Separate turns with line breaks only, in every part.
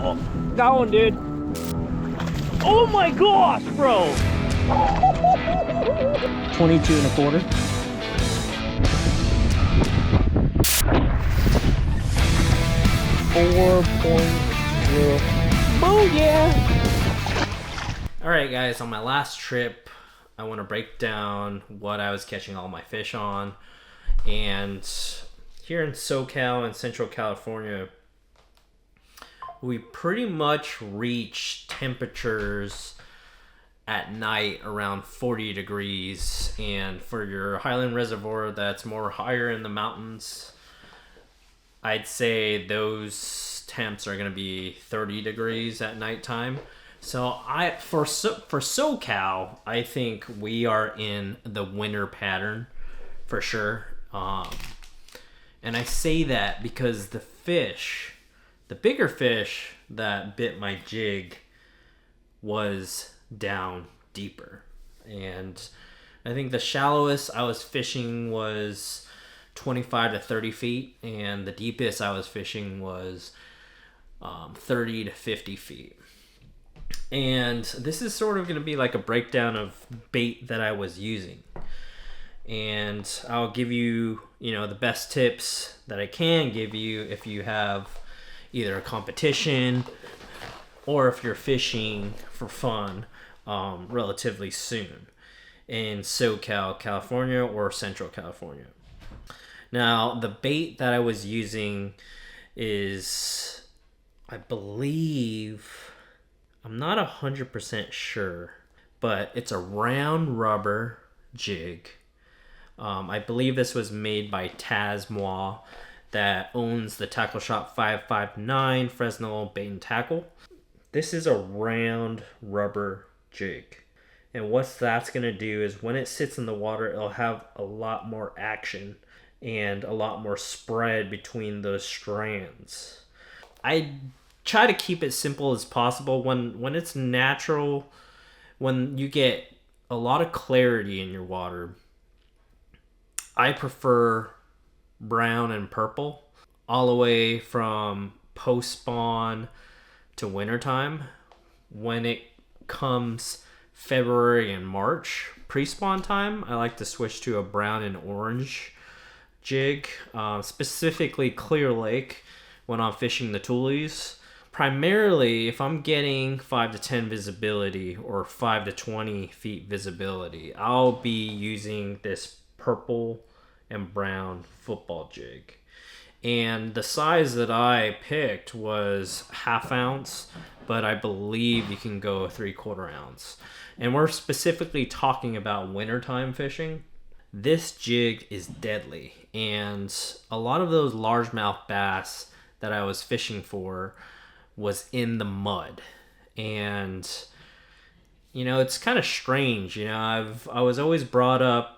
Oh, got one, dude. Oh my gosh, bro. 22 and a quarter. .0. Oh yeah.
All right, guys, on my last trip, I want to break down what I was catching all my fish on. And here in SoCal and Central California, we pretty much reach temperatures at night around 40 degrees. And for your Highland Reservoir that's more higher in the mountains, I'd say those temps are going to be 30 degrees at nighttime. So for SoCal, I think we are in the winter pattern for sure. And I say that because the bigger fish that bit my jig was down deeper. And I think the shallowest I was fishing was 25 to 30 feet, and the deepest I was fishing was 30 to 50 feet. And this is sort of going to be like a breakdown of bait that I was using. And I'll give you, the best tips that I can give you if you have either a competition or if you're fishing for fun relatively soon in SoCal, California or Central California. Now, the bait that I was using is, I believe, I'm not 100% sure, but it's a round rubber jig. I believe this was made by Tasmoa that owns the Tackle Shop 559 Fresno Bait and Tackle. This is a round rubber jig. And what that's going to do is when it sits in the water, it'll have a lot more action and a lot more spread between those strands. I try to keep it simple as possible. When it's natural, when you get a lot of clarity in your water, I prefer brown and purple all the way from post-spawn to wintertime. When it comes February and March, pre-spawn time, I like to switch to a brown and orange jig, specifically Clear Lake when I'm fishing the Tules. Primarily, if I'm getting 5 to 10 visibility or 5 to 20 feet visibility, I'll be using this purple and brown football jig. And the size that I picked was 1/2 ounce, but I believe you can go 3/4 ounce. And we're specifically talking about wintertime fishing. This jig is deadly, and a lot of those largemouth bass that I was fishing for was in the mud. And it's kind of strange. I was always brought up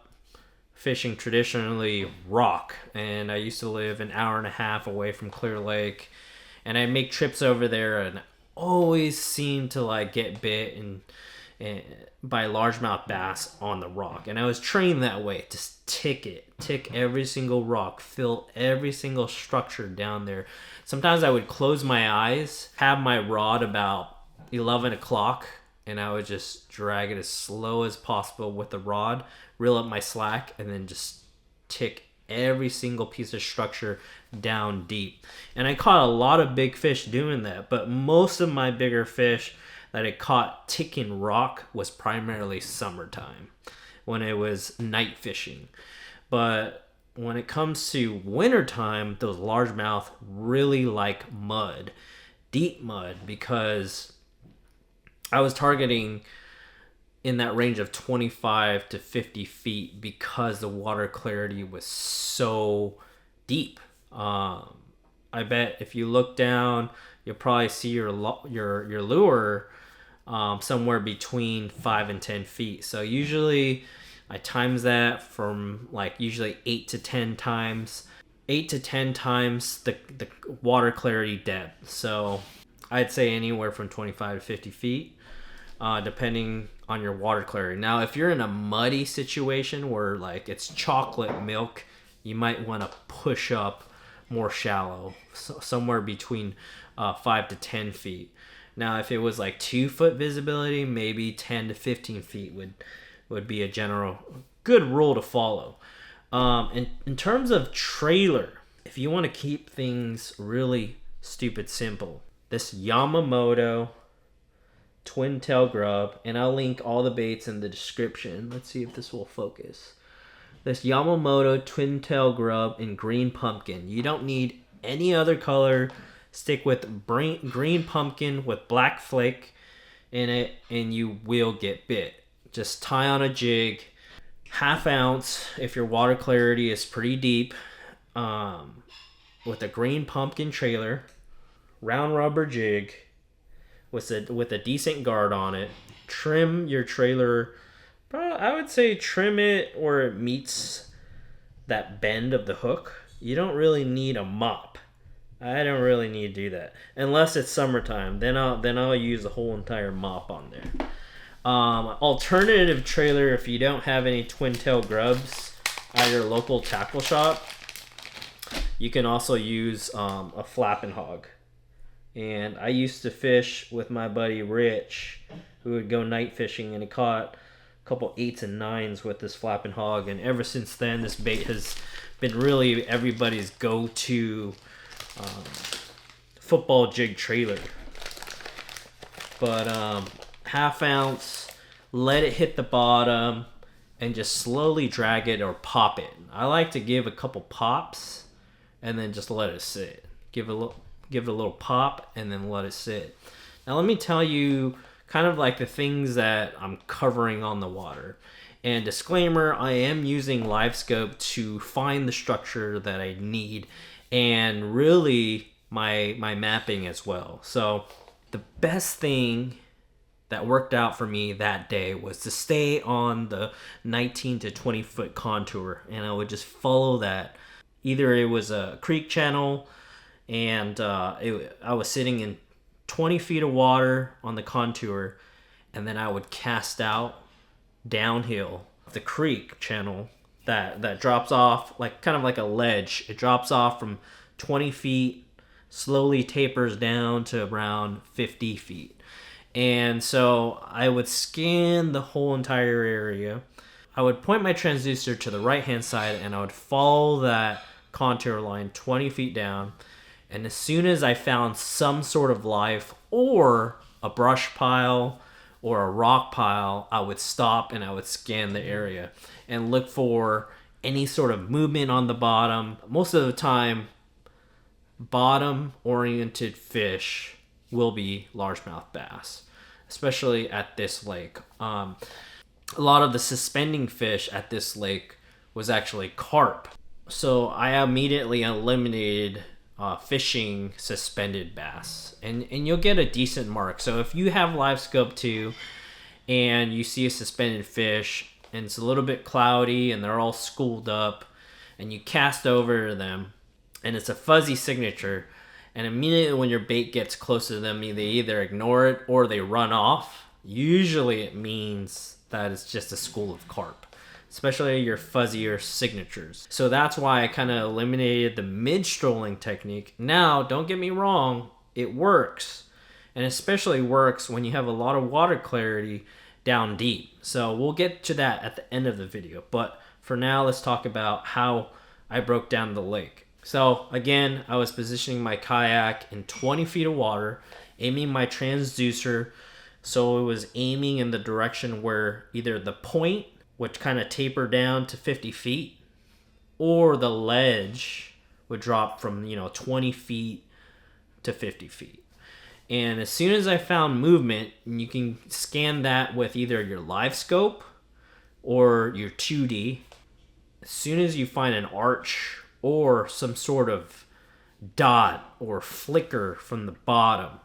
fishing traditionally rock, and I used to live an hour and a half away from Clear Lake, and I'd make trips over there and always seemed to get bit and by largemouth bass on the rock. And I was trained that way, to tick every single rock, fill every single structure down there. Sometimes I would close my eyes, have my rod about 11 o'clock, and I would just drag it as slow as possible with the rod, reel up my slack, and then just tick every single piece of structure down deep. And I caught a lot of big fish doing that, but most of my bigger fish that I caught ticking rock was primarily summertime when it was night fishing. But when it comes to wintertime, those largemouth really like mud, deep mud, because I was targeting in that range of 25 to 50 feet because the water clarity was so deep. I bet if you look down, you'll probably see your lure somewhere between 5 and 10 feet. So usually I times that from usually 8 to 10 times the water clarity depth. So I'd say anywhere from 25 to 50 feet, depending on your water clarity. Now, if you're in a muddy situation where it's chocolate milk, you might want to push up more shallow, so somewhere between 5 to 10 feet. Now, if it was like 2-foot visibility, maybe 10 to 15 feet would be a general good rule to follow. In terms of trailer, if you want to keep things really stupid simple, this Yamamoto twin tail grub, and I'll link all the baits in the description. Let's see if this will focus. This Yamamoto twin tail grub in green pumpkin. You don't need any other color. Stick with green pumpkin with black flake in it, and you will get bit. Just tie on a jig, 1/2 ounce if your water clarity is pretty deep, with a green pumpkin trailer, round rubber jig with a decent guard on it. Trim your trailer. I would say trim it where it meets that bend of the hook. You don't really need a mop. I don't really need to do that unless it's summertime. Then I'll use the whole entire mop on there. Alternative trailer, if you don't have any twin tail grubs at your local tackle shop, you can also use a flapping hog. And I used to fish with my buddy Rich, who would go night fishing, and he caught a couple 8s and 9s with this flapping hog. And ever since then, this bait has been really everybody's go-to football jig trailer. But 1/2 ounce, let it hit the bottom, and just slowly drag it or pop it. I like to give a couple pops and then just let it sit. Give it a little pop and then let it sit. Now let me tell you kind of like the things that I'm covering on the water. And disclaimer, I am using live scope to find the structure that I need, and really my mapping as well. So the best thing that worked out for me that day was to stay on the 19 to 20 foot contour, and I would just follow that. Either it was a creek channel, and I was sitting in 20 feet of water on the contour, and then I would cast out downhill the creek channel that drops off like kind of like a ledge. It drops off from 20 feet, slowly tapers down to around 50 feet. And so I would scan the whole entire area. I would point my transducer to the right hand side, and I would follow that contour line 20 feet down. And as soon as I found some sort of life or a brush pile or a rock pile, I would stop and I would scan the area and look for any sort of movement on the bottom. Most of the time, bottom-oriented fish will be largemouth bass, especially at this lake. A lot of the suspending fish at this lake was actually carp. So I immediately eliminated fishing suspended bass, and you'll get a decent mark. So if you have live scope too, and you see a suspended fish, and it's a little bit cloudy, and they're all schooled up, and you cast over them, and it's a fuzzy signature, and immediately when your bait gets close to them, they either ignore it or they run off. Usually it means that it's just a school of carp, especially your fuzzier signatures. So that's why I kind of eliminated the mid-strolling technique. Now, don't get me wrong, it works. And especially works when you have a lot of water clarity down deep. So we'll get to that at the end of the video. But for now, let's talk about how I broke down the lake. So again, I was positioning my kayak in 20 feet of water, aiming my transducer so it was aiming in the direction where either the point, which kind of tapered down to 50 feet, or the ledge would drop from 20 feet to 50 feet. And as soon as I found movement, you can scan that with either your live scope or your 2D. As soon as you find an arch or some sort of dot or flicker from the bottom,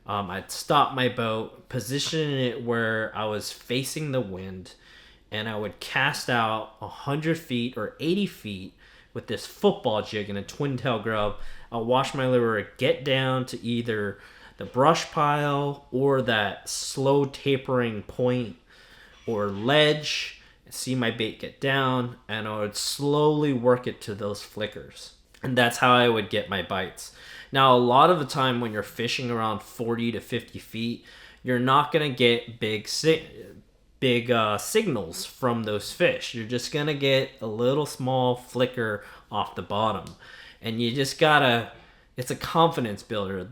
I'd stop my boat, position it where I was facing the wind, and I would cast out 100 feet or 80 feet with this football jig and a twin tail grub. I'll wash my lure, get down to either the brush pile or that slow tapering point or ledge, see my bait get down, and I would slowly work it to those flickers. And that's how I would get my bites. Now, a lot of the time when you're fishing around 40 to 50 feet, you're not going to get big signals from those fish. You're just going to get a little small flicker off the bottom. And you just got to, it's a confidence builder.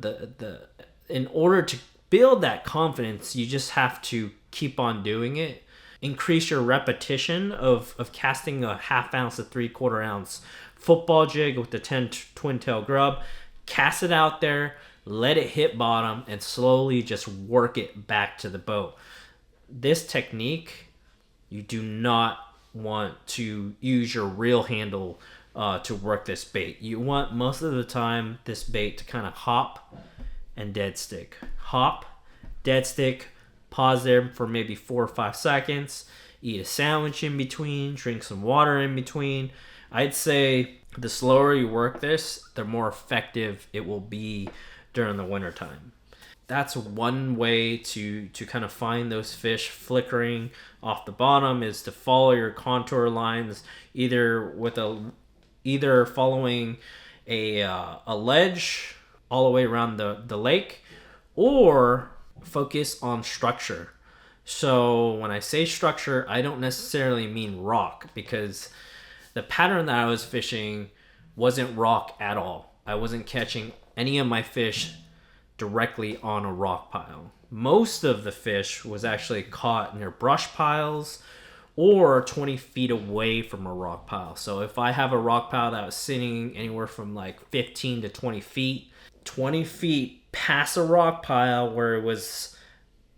In order to build that confidence, you just have to keep on doing it. Increase your repetition of casting a 1/2 ounce to 3/4 ounce football jig with the 10 twin tail grub. Cast it out there, let it hit bottom, and slowly just work it back to the boat. This technique, you do not want to use your reel handle to work this bait. You want most of the time this bait to kind of hop and dead stick. Hop, dead stick, pause there for maybe 4 or 5 seconds, eat a sandwich in between, drink some water in between. I'd say the slower you work this, the more effective it will be during the wintertime. That's one way to kind of find those fish flickering off the bottom, is to follow your contour lines, either following a ledge all the way around the lake, or focus on structure. So when I say structure, I don't necessarily mean rock, because the pattern that I was fishing wasn't rock at all. I wasn't catching any of my fish directly on a rock pile. Most of the fish was actually caught near brush piles or 20 feet away from a rock pile. So if I have a rock pile that was sitting anywhere from like 15 to 20 feet, 20 feet past a rock pile where it was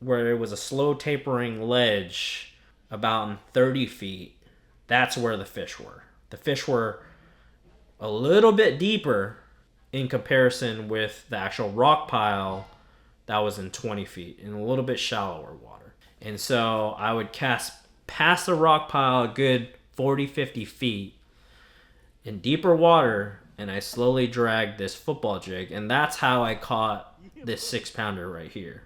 a slow tapering ledge, about 30 feet, that's where the fish were. The fish were a little bit deeper in comparison with the actual rock pile that was in 20 feet, in a little bit shallower water. And so I would cast past the rock pile a good 40, 50 feet in deeper water, and I slowly dragged this football jig. And that's how I caught this 6-pounder right here,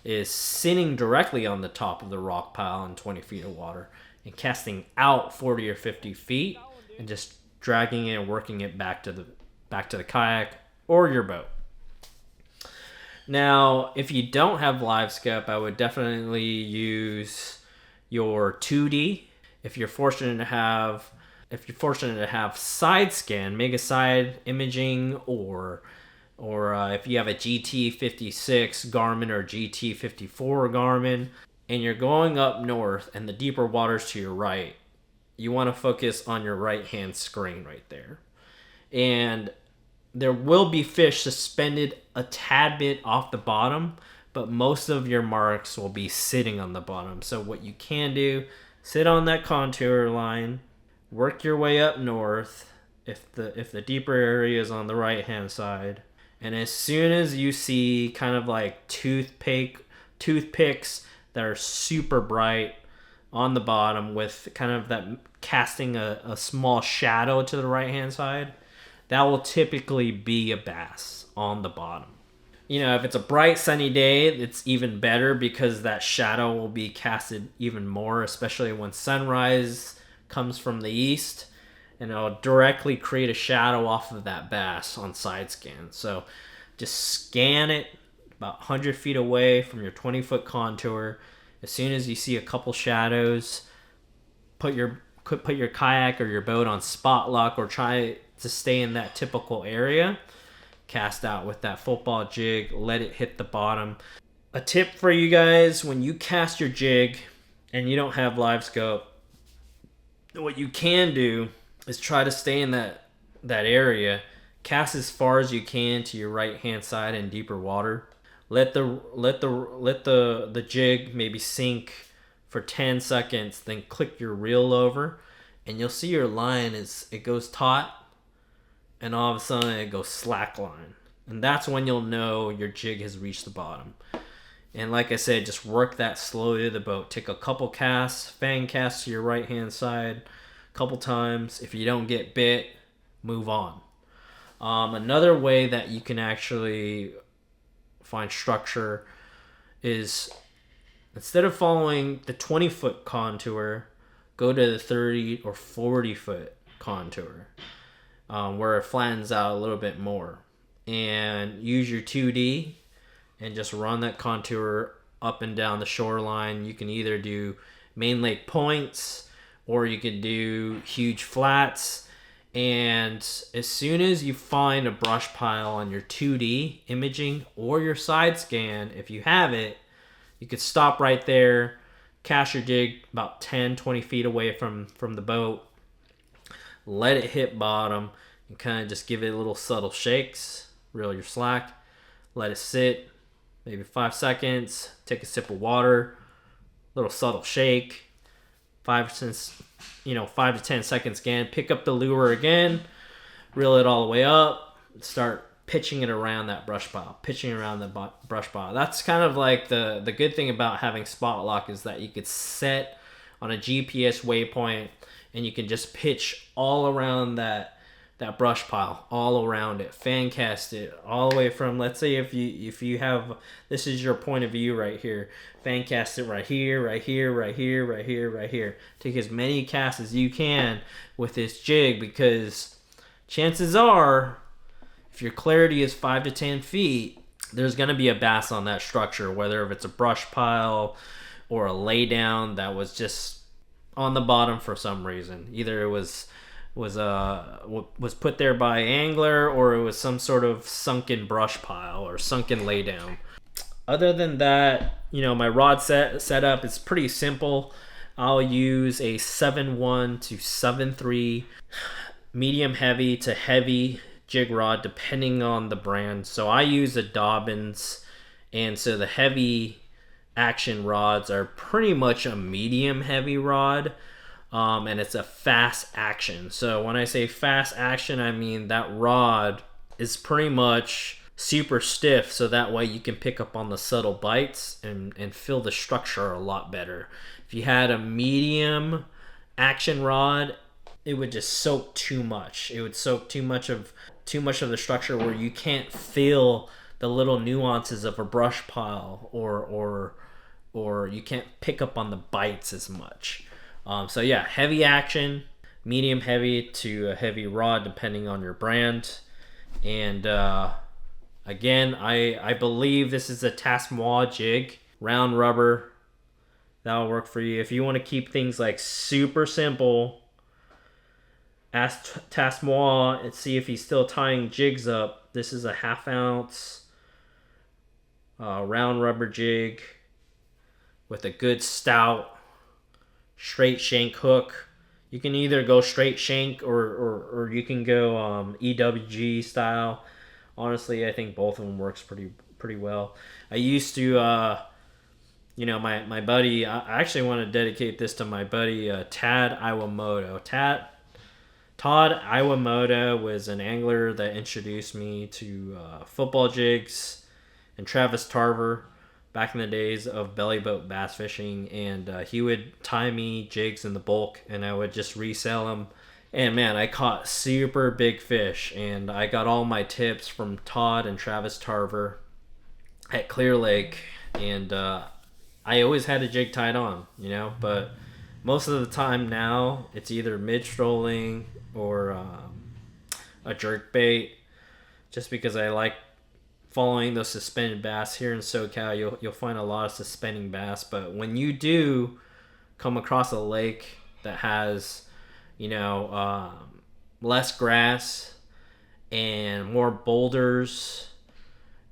is sitting directly on the top of the rock pile in 20 feet of water and casting out 40 or 50 feet and just dragging it and working it back to the kayak or your boat. Now, if you don't have live scope, I would definitely use your 2D. If you're fortunate to have side scan, mega side imaging, or if you have a GT56 Garmin or GT54 Garmin, and you're going up north and the deeper waters to your right, you want to focus on your right hand screen right there. And there will be fish suspended a tad bit off the bottom, but most of your marks will be sitting on the bottom. So what you can do, sit on that contour line, work your way up north if the deeper area is on the right hand side. And as soon as you see kind of like toothpicks that are super bright on the bottom with kind of that casting a small shadow to the right hand side, that will typically be a bass on the bottom. You know, if it's a bright sunny day, it's even better because that shadow will be casted even more, especially when sunrise comes from the east, and it'll directly create a shadow off of that bass on side scan. So just scan it about 100 feet away from your 20-foot contour. As soon as you see a couple shadows, put your kayak or your boat on spot lock, or try to stay in that typical area. Cast out with that football jig, let it hit the bottom. A tip for you guys, when you cast your jig and you don't have live scope, what you can do is try to stay in that area. Cast as far as you can to your right hand side in deeper water. Let the jig maybe sink for 10 seconds, then click your reel over, and you'll see your line it goes taut, and all of a sudden it goes slack line. And that's when you'll know your jig has reached the bottom. And like I said, just work that slowly to the boat. Take a couple casts, fang casts to your right hand side, a couple times. If you don't get bit, move on. Another way that you can actually find structure is, instead of following the 20-foot contour, go to the 30 or 40-foot contour. where it flattens out a little bit more. And use your 2D and just run that contour up and down the shoreline. You can either do main lake points or you could do huge flats. And as soon as you find a brush pile on your 2D imaging or your side scan, if you have it, you could stop right there, cast your jig about 10-20 feet away from the boat, let it hit bottom, and kind of just give it little subtle shakes, reel your slack, let it sit, maybe 5 seconds, take a sip of water, little subtle shake, 5 to 10 seconds again, pick up the lure again, reel it all the way up, start pitching it around that brush pile, brush pile. That's kind of like the good thing about having spot lock is that you could set on a GPS waypoint and you can just pitch all around that brush pile, all around it, fan cast it all the way from, let's say if you have, this is your point of view right here, fan cast it right here, right here, right here, right here, right here. Take as many casts as you can with this jig, because chances are, if your clarity is 5 to 10 feet, there's going to be a bass on that structure, whether if it's a brush pile or a lay down that was just on the bottom for some reason. Either it was put there by angler, or it was some sort of sunken brush pile or sunken lay down. Other than that, my rod setup is pretty simple. I'll use a 7.1 to 7.3 medium heavy to heavy jig rod depending on the brand. So I use a Dobbins, and so the heavy action rods are pretty much a medium heavy rod. And it's a fast action. So when I say fast action, I mean that rod is pretty much super stiff, so that way you can pick up on the subtle bites and feel the structure a lot better. If you had a medium action rod, it would just soak too much. It would soak too much of the structure, where you can't feel the little nuances of a brush pile, or you can't pick up on the bites as much. So yeah, heavy action, medium heavy to a heavy rod depending on your brand. And again, I believe this is a Tasmoa jig, round rubber. That'll work for you. If you want to keep things like super simple, ask Tasmoa and see if he's still tying jigs up. This is a 1/2 ounce round rubber jig with a good stout straight shank hook. You can either go straight shank or you can go EWG style. Honestly, I think both of them works pretty well. I used to my buddy, I actually want to dedicate this to my buddy Tad Iwamoto. Todd Iwamoto was an angler that introduced me to football jigs, and Travis Tarver back in the days of belly boat bass fishing, and he would tie me jigs in the bulk and I would just resell them. And man, I caught super big fish, and I got all my tips from Todd and Travis Tarver at Clear Lake, and I always had a jig tied on, but most of the time now it's either mid-strolling or a jerk bait, just because I like following those suspended bass. Here in SoCal, you'll find a lot of suspending bass, but when you do come across a lake that has less grass and more boulders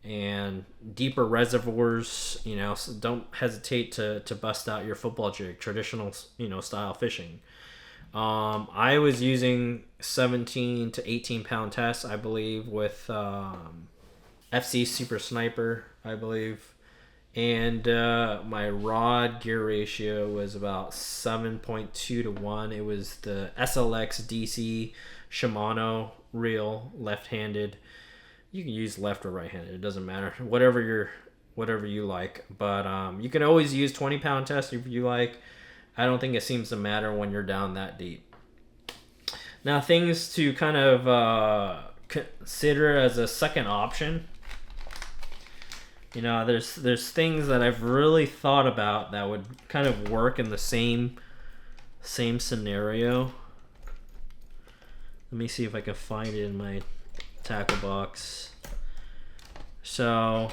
and deeper reservoirs, so don't hesitate to bust out your football jig, traditional style fishing. I was using 17 to 18 pound tests, I believe, with FC Super Sniper, I believe, and my rod gear ratio was about 7.2 to 1. It was the SLX DC Shimano reel, left-handed. You can use left or right-handed, it doesn't matter, whatever you like, but you can always use 20 pound test if you like. I don't think it seems to matter when you're down that deep. Now, things to kind of consider as a second option. There's things that I've really thought about that would kind of work in the same scenario. Let me see if I can find it in my tackle box. So,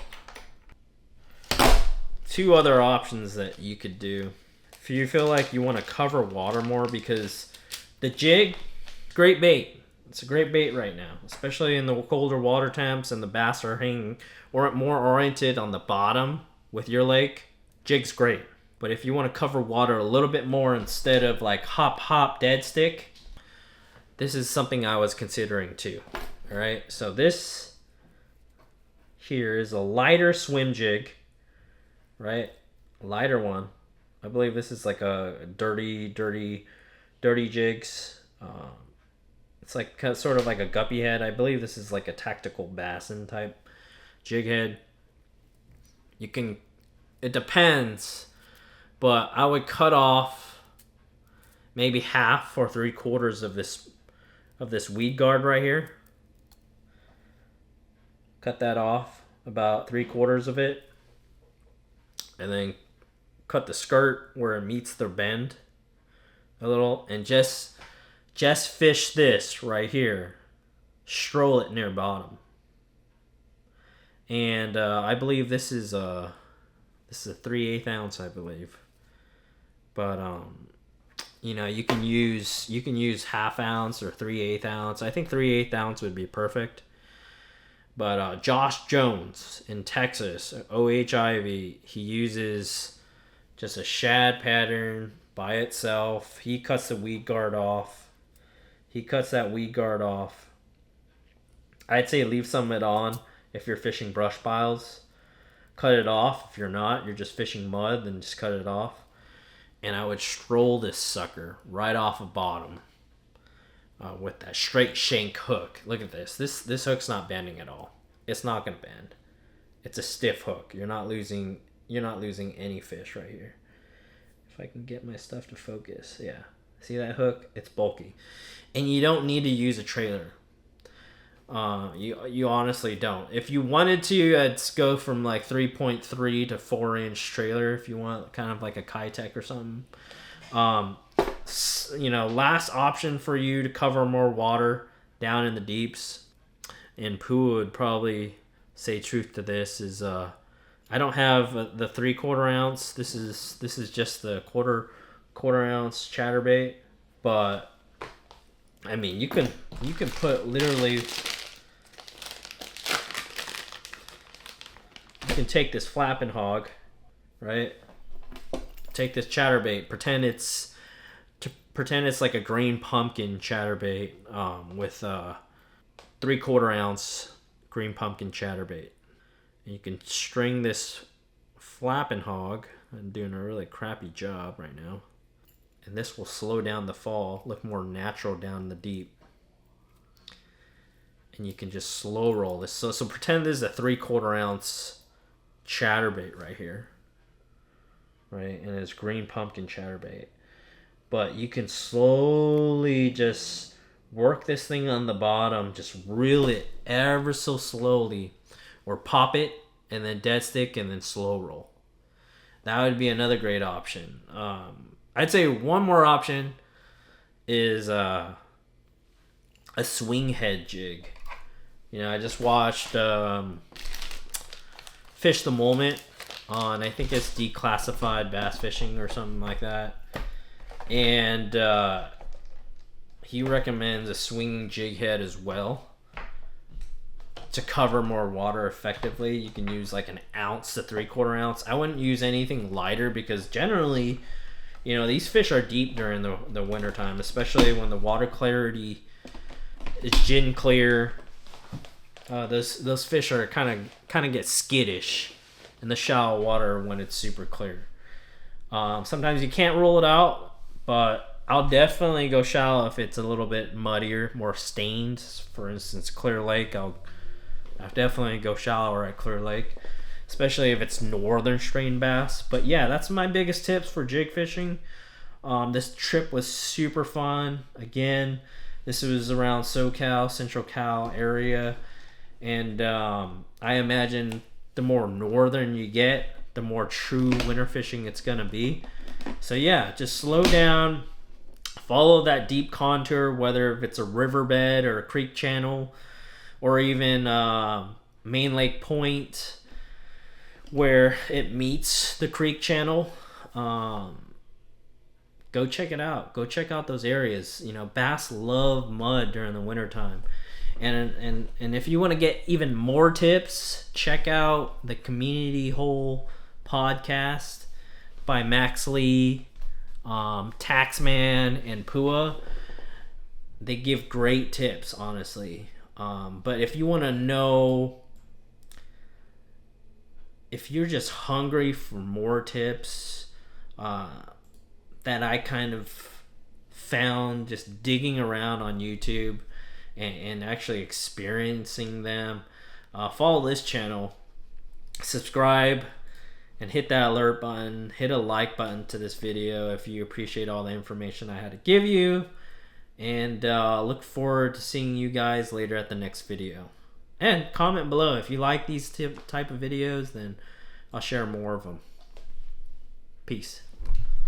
two other options that you could do. If you feel like you want to cover water more, because the jig, great bait. It's a great bait right now, especially in the colder water temps and the bass are hanging or more oriented on the bottom with your lake. Jig's great. But if you want to cover water a little bit more instead of like hop dead stick, this is something I was considering too. All right, so this here is a lighter swim jig, right? A lighter one. I believe this is like a dirty jigs. It's like sort of like a guppy head. I believe this is like a tactical bassin type jig head. You can, it depends, but I would cut off maybe half or 3/4 of this weed guard right here. Cut that off, about 3/4 of it, and then cut the skirt where it meets the bend a little, and just fish this right here, stroll it near bottom. And I believe this is a 3/8 ounce, I believe. But you know, you can use 1/2 ounce or 3/8 ounce. I think 3/8 ounce would be perfect. But Josh Jones in Texas, OHIV, he uses just a shad pattern by itself. He cuts the weed guard off. I'd say leave some of it on if you're fishing brush piles. Cut it off. If you're not, you're just fishing mud, then just cut it off. And I would stroll this sucker right off of bottom with that straight shank hook. Look at this. This hook's not bending at all. It's not gonna bend. It's a stiff hook. You're not losing any fish right here. If I can get my stuff to focus, yeah. See that hook? It's bulky, and you don't need to use a trailer. You honestly don't. If you wanted to, I'd go from like 3.3 to 4-inch trailer if you want, kind of like a Kitech or something. You know, last option for you to cover more water down in the deeps, and Pooh would probably say truth to this, is I don't have the 3/4 ounce. This is just the quarter ounce chatterbait, but I mean, you can put literally, you can take this flapping hog, right? Take this chatterbait, pretend it's like a green pumpkin chatterbait with 3/4 ounce green pumpkin chatterbait. And you can string this flapping hog. I'm doing a really crappy job right now. And this will slow down the fall, look more natural down the deep. And you can just slow roll this. So pretend this is a 3/4 ounce chatterbait right here. Right? And it's green pumpkin chatterbait. But you can slowly just work this thing on the bottom, just reel it ever so slowly, or pop it and then dead stick and then slow roll. That would be another great option. I'd say one more option is a swing head jig. You know, I just watched Fish the Moment on, I think it's Declassified Bass Fishing or something like that. And he recommends a swinging jig head as well to cover more water effectively. You can use like 1 ounce to 3/4 ounce. I wouldn't use anything lighter because generally, you know, these fish are deep during the winter time, especially when the water clarity is gin clear. Those fish are kind of get skittish in the shallow water when it's super clear. Sometimes you can't rule it out, but I'll definitely go shallow if it's a little bit muddier, more stained. For instance, Clear Lake, I'll definitely go shallower at Clear Lake, especially if it's northern strain bass. But yeah, that's my biggest tips for jig fishing. This trip was super fun. Again, this was around SoCal, Central Cal area, and I imagine the more northern you get, the more true winter fishing it's gonna be. So yeah, just slow down, follow that deep contour, whether if it's a riverbed or a creek channel, or even main lake point where it meets the creek channel. Go check it out. Go check out those areas. You know, bass love mud during the wintertime. And if you want to get even more tips, check out the Community Hole podcast by Max Lee, Taxman, and Pua. They give great tips, honestly. But if you want to know, if you're just hungry for more tips, that I kind of found just digging around on YouTube and actually experiencing them, follow this channel, subscribe, and hit that alert button. Hit a like button to this video if you appreciate all the information I had to give you. And look forward to seeing you guys later at the next video. And comment below if you like these type of videos, then I'll share more of them. Peace.